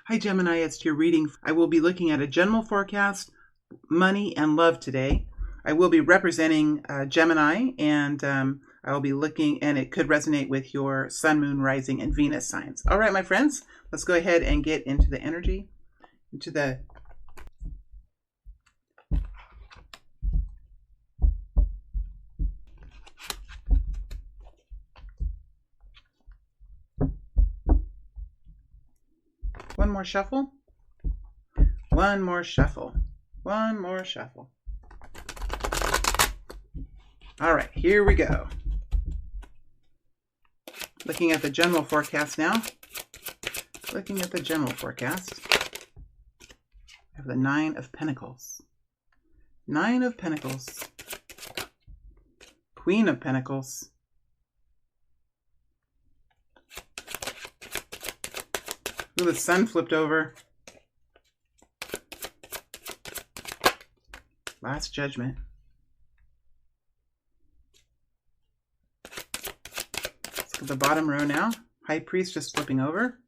Hi Gemini, it's your reading. I will be looking at a general forecast, money and love today. I will be representing Gemini, and I will be looking, and it could resonate with your sun, moon, rising, and Venus signs. All right, my friends, let's go ahead and get into the energy, into the one more shuffle. One more shuffle. One more shuffle. All right, here we go. Looking at the general forecast now. Looking at the general forecast. I have the Nine of Pentacles. Nine of Pentacles. Queen of Pentacles. Ooh, the sun flipped over. Last Judgment. Let's look at the bottom row now. High Priest just flipping over.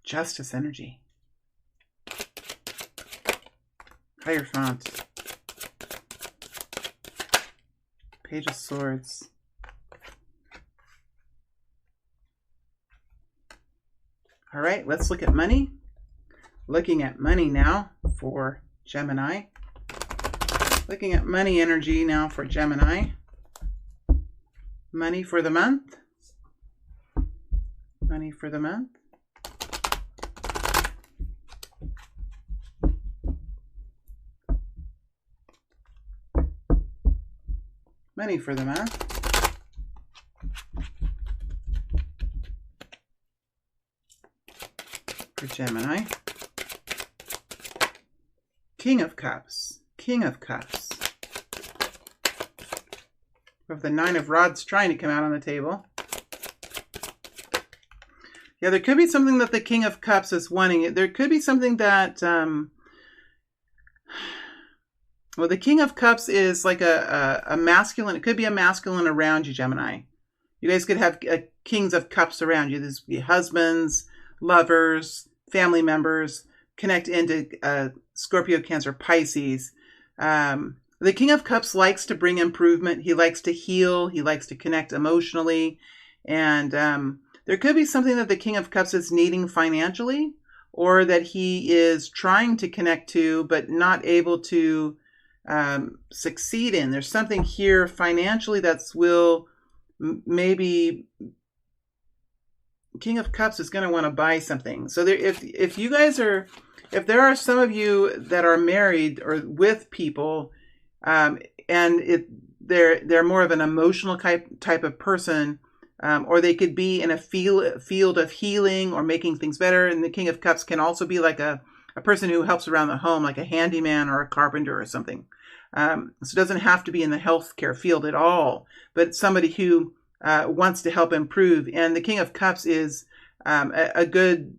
Justice energy. Hierophant. Page of Swords. All right, let's look at money. Looking at money now for Gemini. Looking at money energy now for Gemini. Money for the month. Money for the month. Money for the month. For Gemini. King of Cups. King of Cups. We have the Nine of Rods trying to come out on the table. Yeah, there could be something that the King of Cups is wanting. There could be something that... well, the King of Cups is like a masculine. It could be a masculine around you, Gemini. You guys could have Kings of Cups around you. This would be husbands, lovers, family members, connect into Scorpio, Cancer, Pisces. The King of Cups likes to bring improvement. He likes to heal. He likes to connect emotionally. And there could be something that the King of Cups is needing financially, or that he is trying to connect to, but not able to succeed in. There's something here financially that's will maybe King of Cups is going to want to buy something. So there, if you guys are, if there are some of you that are married or with people, and they're more of an emotional type of person, or they could be in a field of healing or making things better. And the King of Cups can also be like a person who helps around the home, like a handyman or a carpenter or something. So it doesn't have to be in the healthcare field at all, but somebody who wants to help improve. And the King of Cups is a good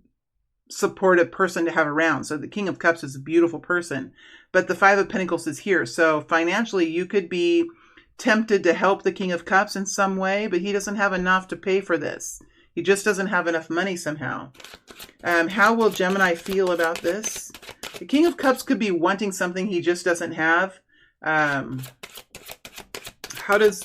supportive person to have around. So the King of Cups is a beautiful person, but the Five of Pentacles is here. So financially, you could be tempted to help the King of Cups in some way, but he doesn't have enough to pay for this. He just doesn't have enough money somehow. How will Gemini feel about this? The King of Cups could be wanting something he just doesn't have. How does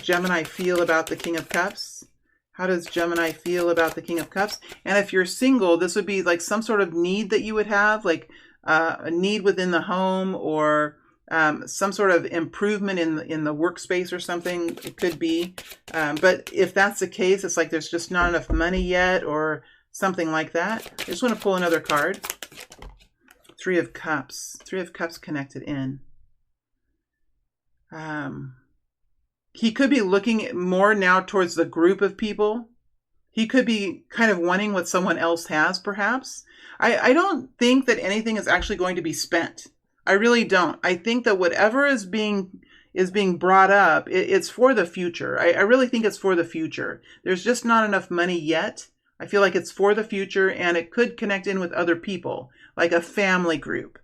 Gemini feel about the King of Cups? How does Gemini feel about the King of Cups? And if you're single, this would be like some sort of need that you would have, like a need within the home, or some sort of improvement in the workspace or something. It could be. But if that's the case, it's like there's just not enough money yet or something like that. I just want to pull another card. Three of Cups. Three of Cups connected in. He could be looking more now towards the group of people. He could be kind of wanting what someone else has, perhaps. I don't think that anything is actually going to be spent. I really don't. I think that whatever is being brought up, it's for the future. I really think it's for the future. There's just not enough money yet. I feel like it's for the future, and it could connect in with other people, like a family group.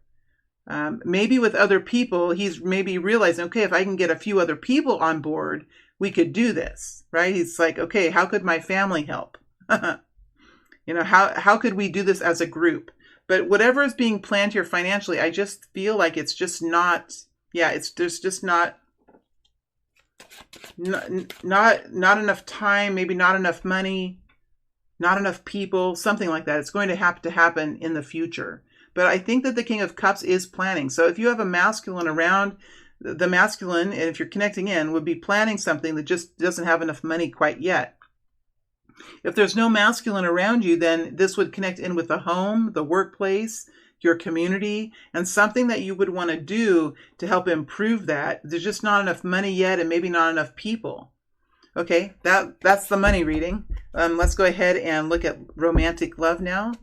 Maybe with other people, he's maybe realizing, okay, if I can get a few other people on board, we could do this, right? He's like, okay, how could my family help? How could we do this as a group? But whatever is being planned here financially, I just feel like it's just not, there's just not enough time, maybe not enough money, not enough people, something like that. It's going to have to happen in the future. But I think that the King of Cups is planning. So if you have a masculine around, the masculine, and if you're connecting in, would be planning something that just doesn't have enough money quite yet. If there's no masculine around you, then this would connect in with the home, the workplace, your community, and something that you would want to do to help improve that. There's just not enough money yet, and maybe not enough people. Okay, that's the money reading. Let's go ahead and look at romantic love now.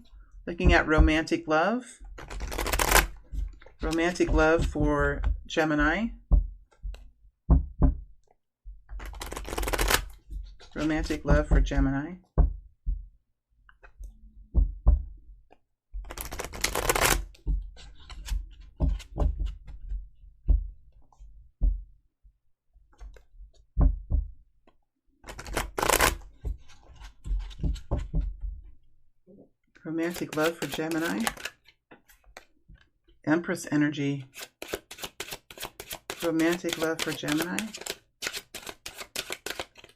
Looking at romantic love. Romantic love for Gemini. Romantic love for Gemini. Romantic love for Gemini. Empress energy. Romantic love for Gemini.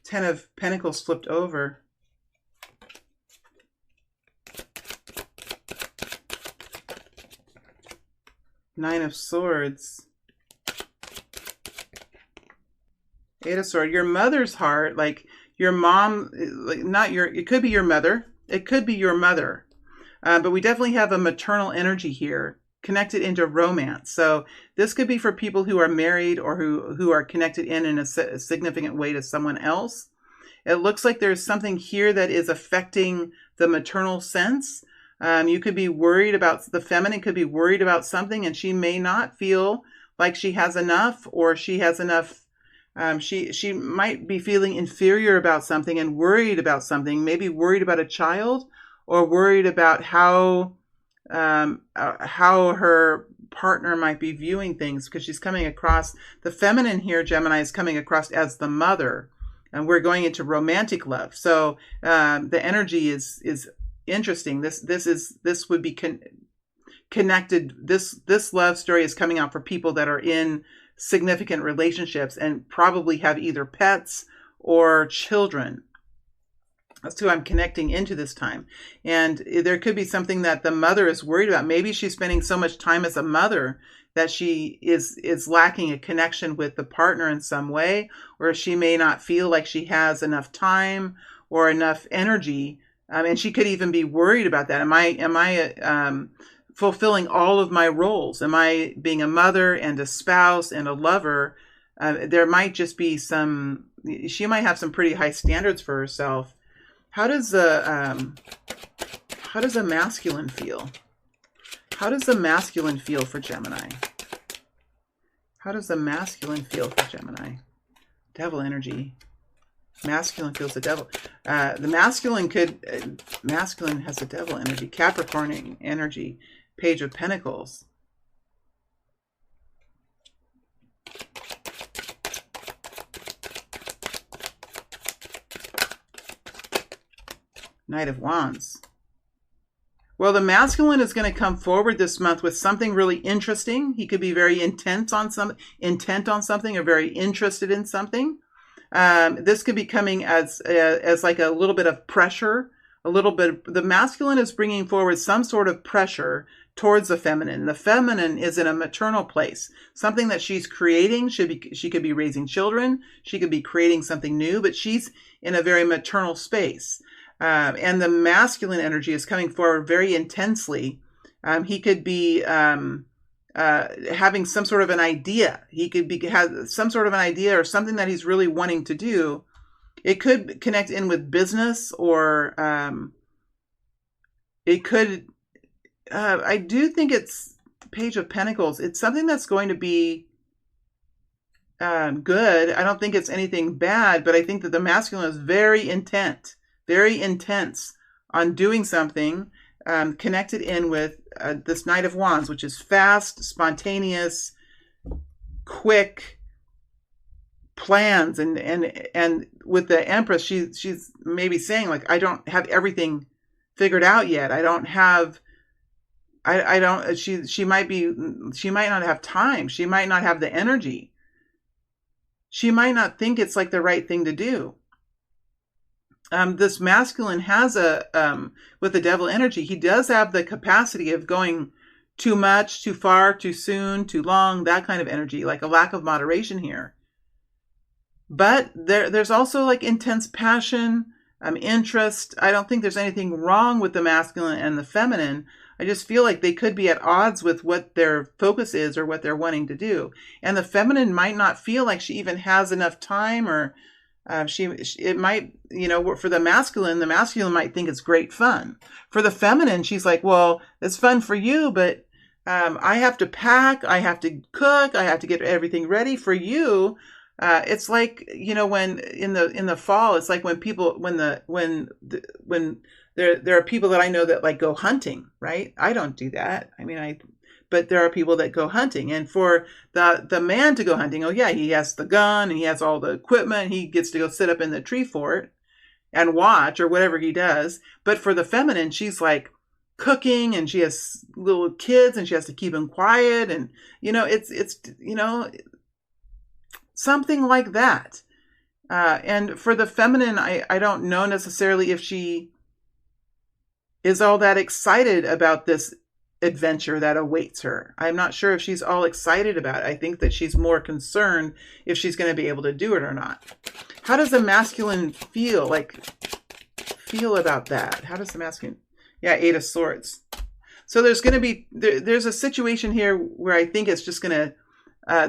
Ten of Pentacles flipped over. Nine of Swords. Eight of Swords. Your mother's heart, like your mom, like it could be your mother. It could be your mother. But we definitely have a maternal energy here connected into romance. So this could be for people who are married or who are connected in a significant way to someone else. It looks like there's something here that is affecting the maternal sense. You could be worried about, the feminine could be worried about something, and she may not feel like she has enough, or she has enough. She might be feeling inferior about something and worried about something, maybe worried about a child, or worried about how her partner might be viewing things, because she's coming across, the feminine here, Gemini, is coming across as the mother, and we're going into romantic love. So the energy is interesting. This would be connected. This love story is coming out for people that are in significant relationships and probably have either pets or children. That's who I'm connecting into this time. And there could be something that the mother is worried about. Maybe she's spending so much time as a mother that she is lacking a connection with the partner in some way, or she may not feel like she has enough time or enough energy. And she could even be worried about that. Am I fulfilling all of my roles? Am I being a mother and a spouse and a lover? There might just be she might have some pretty high standards for herself. How does a masculine feel? How does the masculine feel for Gemini? How does the masculine feel for Gemini? Devil energy. Masculine feels the devil. The masculine has the devil energy. Capricorn energy. Page of Pentacles. Knight of Wands. Well, the masculine is going to come forward this month with something really interesting. He could be very intent on something, or very interested in something. This could be coming as like a little bit of pressure, the masculine is bringing forward some sort of pressure towards the feminine. The feminine is in a maternal place, something that she's creating. She could be raising children. She could be creating something new, but she's in a very maternal space. And the masculine energy is coming forward very intensely. He could be having some sort of an idea. He could have some sort of an idea or something that he's really wanting to do. It could connect in with business, or it could, I do think it's Page of Pentacles. It's something that's going to be good. I don't think it's anything bad, but I think that the masculine is very intense on doing something. connected in with this Knight of Wands, which is fast, spontaneous, quick plans, and with the Empress, she's maybe saying like, I don't have everything figured out yet. I don't have. I don't. She might not have time. She might not have the energy. She might not think it's like the right thing to do. This masculine has with the devil energy, he does have the capacity of going too much, too far, too soon, too long, that kind of energy, like a lack of moderation here. But there's also like intense passion, interest. I don't think there's anything wrong with the masculine and the feminine. I just feel like they could be at odds with what their focus is or what they're wanting to do. And the feminine might not feel like she even has enough time, or it might, for the masculine might think it's great fun. For the feminine, she's like, well, it's fun for you, but I have to pack, I have to cook, I have to get everything ready. For you, it's like, when in the fall, it's like when there are people that I know that like go hunting, right? I don't do that. But there are people that go hunting, and for the man to go hunting, oh yeah, he has the gun and he has all the equipment. He gets to go sit up in the tree fort and watch or whatever he does. But for the feminine, she's like cooking, and she has little kids and she has to keep them quiet, and it's something like that. And for the feminine, I don't know necessarily if she is all that excited about this adventure that awaits her. I'm not sure if she's all excited about it. I think that she's more concerned if she's going to be able to do it or not. How does the masculine feel about that? How does the masculine? Yeah, 8 of Swords. So there's going to be, there's a situation here where I think it's just going to,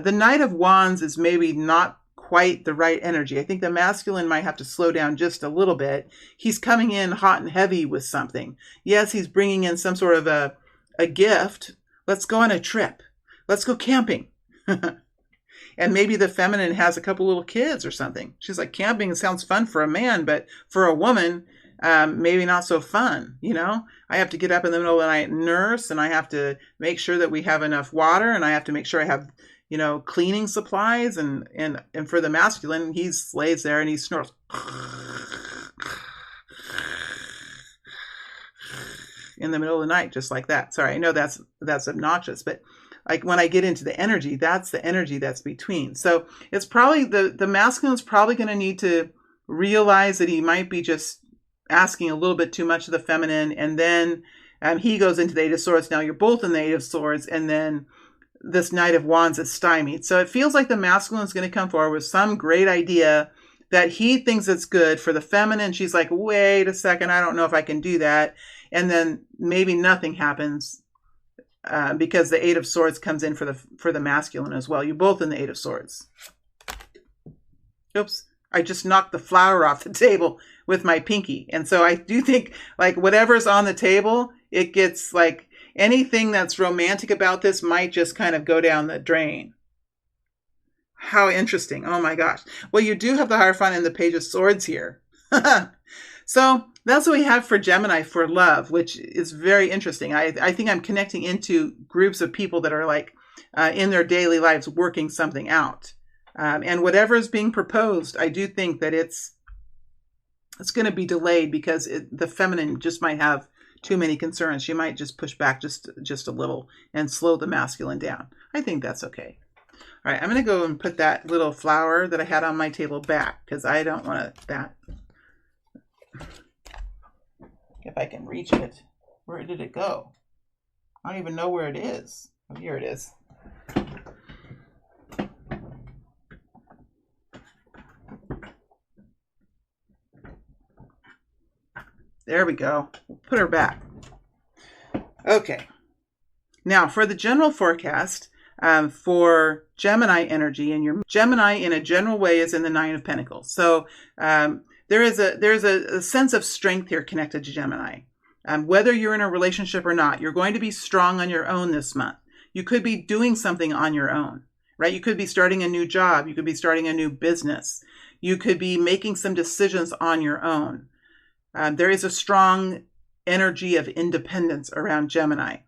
the Knight of Wands is maybe not quite the right energy. I think the masculine might have to slow down just a little bit. He's coming in hot and heavy with something. Yes, he's bringing in some sort of a gift. Let's go on a trip. Let's go camping. And maybe the feminine has a couple little kids or something. She's like, camping sounds fun for a man, but for a woman, maybe not so fun. I have to get up in the middle of the night and nurse, and I have to make sure that we have enough water, and I have to make sure I have cleaning supplies, and for the masculine, he lays there and he snores in the middle of the night, just like that. Sorry, I know that's obnoxious, but like when I get into the energy, that's the energy that's between. So it's probably the masculine's probably going to need to realize that he might be just asking a little bit too much of the feminine, and then he goes into the 8 of Swords. Now you're both in the 8 of Swords, and then this Knight of Wands is stymied. So it feels like the masculine is going to come forward with some great idea that he thinks it's good. For the feminine, she's like, wait a second, I don't know if I can do that. And then maybe nothing happens because the 8 of Swords comes in for the masculine as well. You're both in the 8 of Swords. Oops, I just knocked the flower off the table with my pinky. And so I do think like whatever's on the table, it gets like, anything that's romantic about this might just kind of go down the drain. How interesting. Oh my gosh. Well, you do have the Hierophant and the Page of Swords here. So that's what we have for Gemini for love, which is very interesting. I think I'm connecting into groups of people that are like in their daily lives working something out. And whatever is being proposed, I do think that it's going to be delayed because the feminine just might have too many concerns. She might just push back just a little and slow the masculine down. I think that's okay. All right, I'm going to go and put that little flower that I had on my table back because I don't want that. If I can reach it. Where did it go? I don't even know where it is. Oh, here it is. There we go. We'll put her back. Okay. Now, for the general forecast for Gemini energy, and your Gemini in a general way is in the 9 of Pentacles. So there's a sense of strength here connected to Gemini. Whether you're in a relationship or not, you're going to be strong on your own this month. You could be doing something on your own, right? You could be starting a new job. You could be starting a new business. You could be making some decisions on your own. There is a strong energy of independence around Gemini.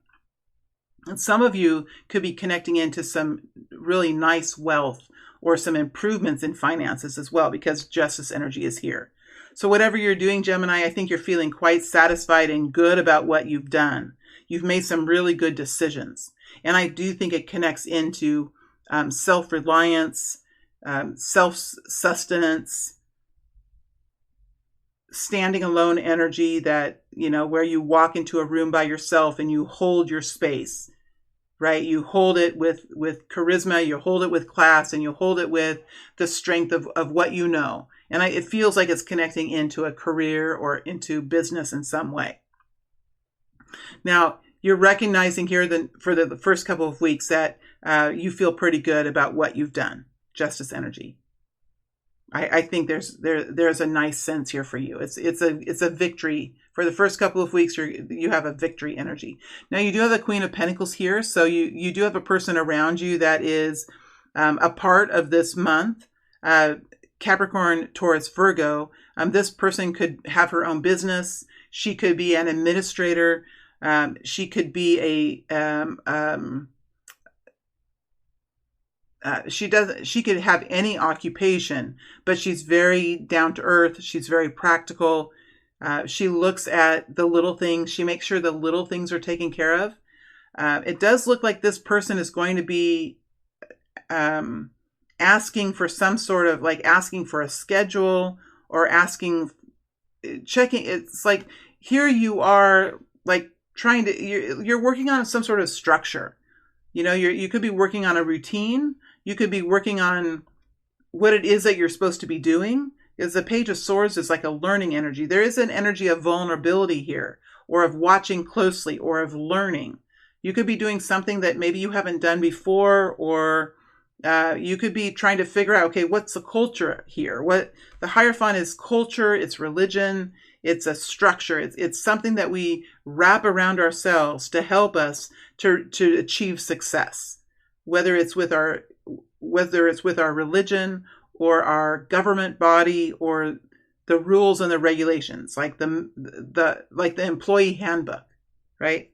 And some of you could be connecting into some really nice wealth or some improvements in finances as well, because justice energy is here. So whatever you're doing, Gemini, I think you're feeling quite satisfied and good about what you've done. You've made some really good decisions. And I do think it connects into self-reliance, self-sustenance, standing alone energy, that, where you walk into a room by yourself and you hold your space, right? You hold it with charisma, you hold it with class, and you hold it with the strength of what you know. And it feels like it's connecting into a career or into business in some way. Now, you're recognizing here for the first couple of weeks that you feel pretty good about what you've done, justice energy. I think there's a nice sense here for you. It's a victory. For the first couple of weeks, you have a victory energy. Now, you do have the Queen of Pentacles here, so you do have a person around you that is a part of this month. Capricorn, Taurus, Virgo. This person could have her own business. She could be an administrator. She could be she could have any occupation, but she's very down to earth. She's very practical. She looks at the little things. She makes sure the little things are taken care of. It does look like this person is going to be asking for some sort of, like, asking for a schedule or checking. It's like here you are, like, you're working on some sort of structure. You could be working on a routine. You could be working on what it is that you're supposed to be doing. Because the Page of Swords is like a learning energy. There is an energy of vulnerability here, or of watching closely, or of learning. You could be doing something that maybe you haven't done before, or you could be trying to figure out, okay, what's the culture here? What the Hierophant is culture, it's religion, it's a structure. It's something that we wrap around ourselves to help us to achieve success, whether it's with our religion or our government body or the rules and the regulations, like the employee handbook, right?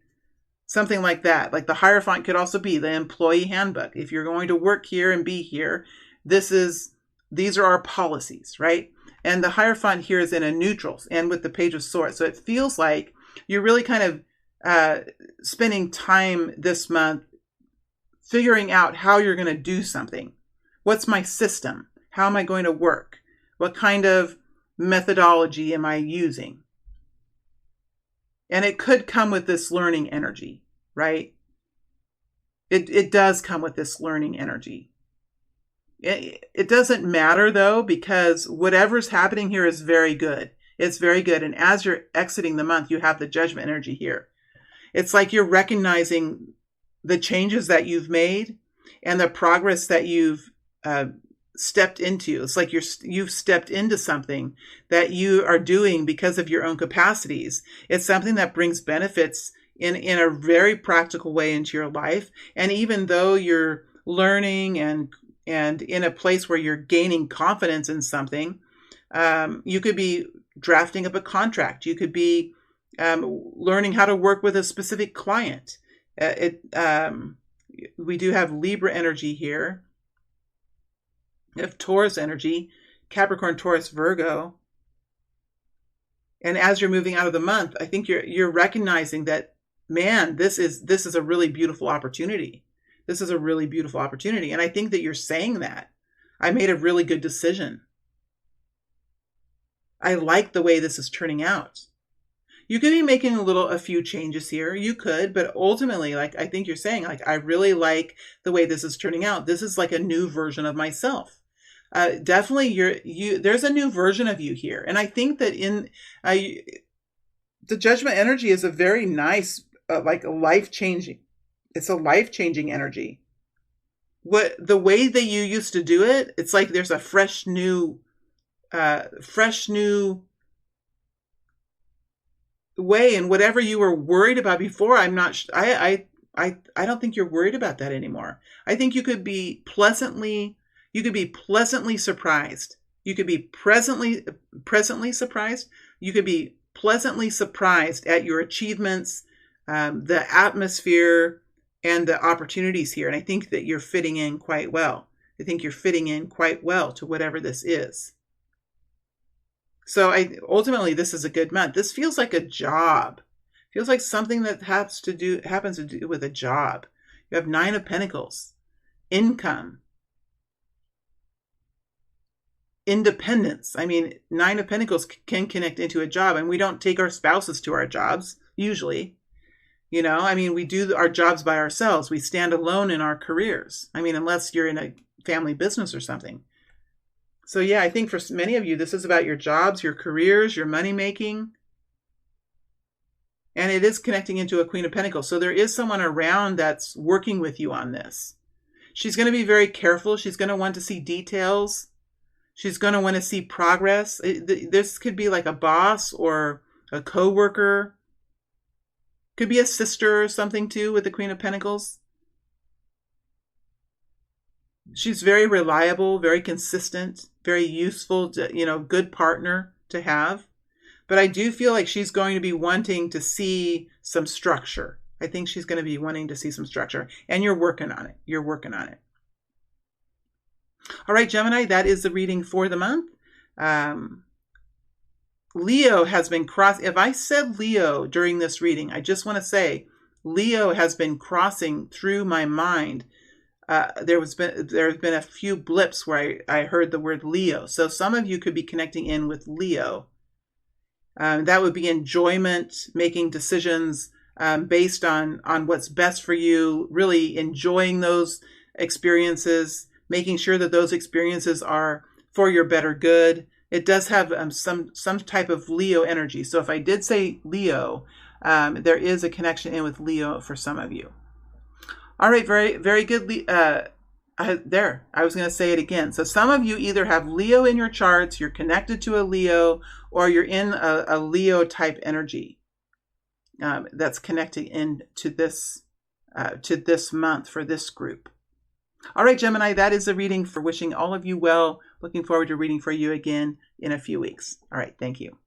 Something like that. Like the Hierophant could also be the employee handbook. If you're going to work here and be here, these are our policies, right? And the Hierophant here is in a neutral and with the Page of Swords. So it feels like you're really kind of spending time this month figuring out how you're going to do something. What's my system? How am I going to work? What kind of methodology am I using? And it could come with this learning energy, right? It does come with this learning energy. It doesn't matter, though, because whatever's happening here is very good. It's very good. And as you're exiting the month, you have the Judgment energy here. It's like you're recognizing the changes that you've made and the progress that you've stepped into. It's like you've stepped into something that you are doing because of your own capacities. It's something that brings benefits in a very practical way into your life. And even though you're learning and in a place where you're gaining confidence in something, you could be drafting up a contract. You could be learning how to work with a specific client. We do have Libra energy here. We have Taurus energy, Capricorn, Taurus, Virgo. And as you're moving out of the month, I think you're recognizing that, man, this is a really beautiful opportunity. This is a really beautiful opportunity. And I think that you're saying that. I made a really good decision. I like the way this is turning out. You could be making a few changes here. You could, but ultimately, like, I think you're saying, like, I really like the way this is turning out. This is like a new version of myself. Definitely there's a new version of you here. And I think that the Judgment energy is a very nice, like, life-changing. It's a life-changing energy. The way that you used to do it, it's like there's a fresh new way. And whatever you were worried about before, I don't think you're worried about that anymore. I think you could be pleasantly surprised. You could be presently surprised. You could be pleasantly surprised at your achievements, the atmosphere, and the opportunities here. And I think that you're fitting in quite well. I think you're fitting in quite well to whatever this is. So ultimately, this is a good month. This feels like a job. Feels like something that happens to do with a job. You have 9 of Pentacles, income, independence. I mean, 9 of Pentacles can connect into a job, and we don't take our spouses to our jobs usually. You know, I mean, we do our jobs by ourselves. We stand alone in our careers. I mean, unless you're in a family business or something. So yeah, I think for many of you, this is about your jobs, your careers, your money making. And it is connecting into a Queen of Pentacles. So there is someone around that's working with you on this. She's going to be very careful. She's going to want to see details. She's going to want to see progress. This could be like a boss or a co-worker. Could be a sister or something too with the Queen of Pentacles. She's very reliable, very consistent, very useful, good partner to have. But I do feel like she's going to be wanting to see some structure. I think she's going to be wanting to see some structure. And you're working on it. You're working on it. All right, Gemini, that is the reading for the month. Leo has been if I said Leo during this reading, I just want to say Leo has been crossing through my mind. There have been a few blips where I heard the word Leo. So some of you could be connecting in with Leo. That would be enjoyment, making decisions based on what's best for you, really enjoying those experiences, making sure that those experiences are for your better good. It does have some type of Leo energy. So if I did say Leo, there is a connection in with Leo for some of you. All right, very, very good. There, I was going to say it again. So some of you either have Leo in your charts, you're connected to a Leo, or you're in a Leo type energy that's connecting into this month for this group. All right, Gemini, that is the reading for wishing all of you well. Looking forward to reading for you again in a few weeks. All right, thank you.